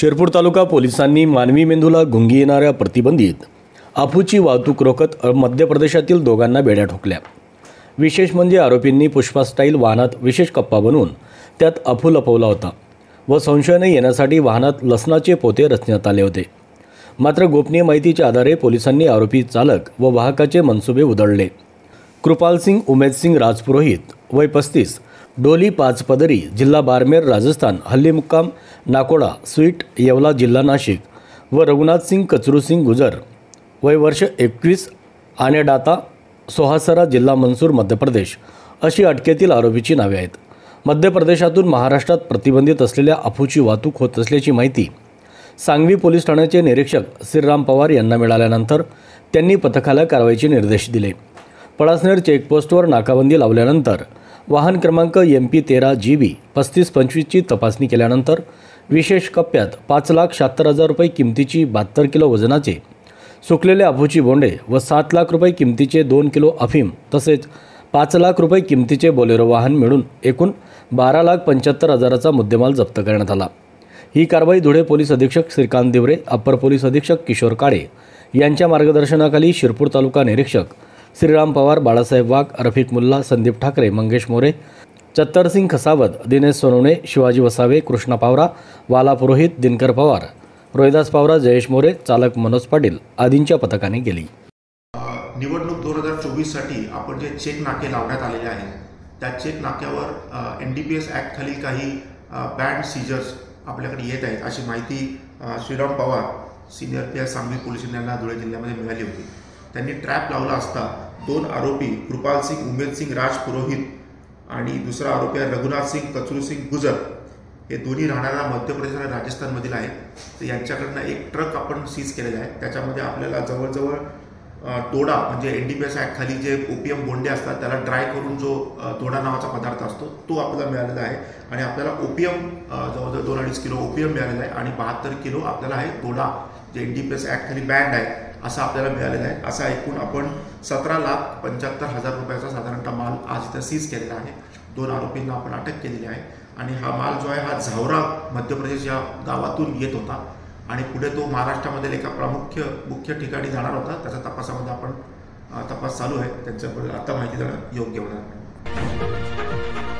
शिरपूर तालुका पोलिसांनी मानवी मेंदूला गुंगी येणाऱ्या प्रतिबंधित अफूची वाहतूक रोखत मध्य प्रदेशातील दोघांना बेड्या ठोकल्या। विशेष म्हणजे आरोपींनी पुष्पा स्टाईल वाहनात विशेष कप्पा बनवून त्यात अफू लपवला होता व संशयाने येण्यासाठी वाहनात लसणाचे पोते रचण्यात आले होते। मात्र गोपनीय माहितीच्या आधारे पोलिसांनी आरोपी चालक व वाहकाचे मनसुबे उधळले। कृपाल सिंग उमेद सिंग राजपुरोहित वय 35, डोली पाचपदरी, जिल्हा बारमेर राजस्थान, हल्ली मुक्काम नाकोडा स्वीट, येवला जिल्हा नाशिक व रघुनाथ सिंग कचरू सिंग गुजर वय वर्ष 21, आनेडाता सोहासरा, जिल्हा मंसूर, मध्य प्रदेश अशी अटकेतील आरोपीची नावे आहेत। मध्य प्रदेशातून महाराष्ट्रात प्रतिबंधित असलेल्या अफूची वाहतूक होत असल्याची माहिती सांगवी पोलीस ठाण्याचे निरीक्षक श्रीराम पवार यांना मिळाल्यानंतर त्यांनी पथकाला कारवाईचे निर्देश दिले। पळासनेर चेकपोस्टवर नाकाबंदी लावल्यानंतर वाहन क्रमांक MP 13 GB 3525ची तपासणी केल्यानंतर विशेष कप्प्यात 5,76,000 रुपये किमतीची 72 किलो वजनाचे सुकलेले अफूची बोंडे व 7 लाख रुपये किमतीचे 2 किलो अफीम तसेच 5 लाख रुपये किमतीचे बोलेरो वाहन मिळून एकूण 12,75,000चा मुद्देमाल जप्त करण्यात आला। ही कारवाई धुळे पोलीस अधीक्षक श्रीकांत दिवरे, अप्पर पोलीस अधीक्षक किशोर काळे यांच्या मार्गदर्शनाखाली शिरपूर तालुका निरीक्षक श्रीराम पवार, बाळासाहेब वाघ, रफिक मुल्ला, संदीप ठाकरे, मंगेश मोरे, चत्तर सिंग खसावत, दिनेश सोनवणे, शिवाजी वसावे, कृष्णा पावरा, वाला पुरोहित, दिनकर पवार, रोहिदास पावरा, जयेश मोरे, चालक मनोज पाटील आदींच्या पथकाने केली। निवडणूक 2024 साठी आपण जे चेक नाके लावण्यात आलेले आहेत त्या चेक नाक्यावर NDPS ॲक्ट खाली काही बँड सीजर्स आपल्याकडे येत आहेत अशी माहिती Shriram Pawar, senior PS Sangvi police ठाण्याला धुळे जिल्ह्यामध्ये मिळाली होती। त्यांनी ट्रॅप लावला असता 2 आरोपी कृपाल सिंग उमेद सिंग राजपुरोहित आणि दुसरा आरोपी आहे रघुनाथ सिंग कचरू सिंग गुजर, हे दोन्ही राहणारा मध्य प्रदेश आणि राजस्थानमधील आहेत। तर यांच्याकडनं एक ट्रक आपण सीज केलेला आहे। त्याच्यामध्ये आपल्याला जवळजवळ तोडा म्हणजे NDPS ॲक्ट खाली जे ओपीएम बोंडे असतात त्याला ड्राय करून जो तोडा नावाचा पदार्थ असतो तो आपल्याला मिळालेला आहे आणि आपल्याला ओपीएम जवळजवव 2-2.5 किलो ओपीएम मिळालेला आहे आणि 72 किलो आपल्याला आहे तोडा जे NDPS ॲक्ट खाली बँड आहे असं आपल्याला मिळालेलं आहे। असा एकूण आपण 17,75,000 रुपयाचा साधारणतः माल आज इथं सीज केलेला आहे। 2 आरोपींना आपण अटक केलेली आहे आणि हा माल जो आहे हा झावरा मध्य प्रदेश या गावातून येत होता आणि पुढे तो महाराष्ट्रामधील एका मुख्य ठिकाणी जाणार होता। त्याच्या तपासामध्ये आपण तपास चालू आहे, त्यांच्याबद्दल आता माहिती देणं योग्य होणार नाही।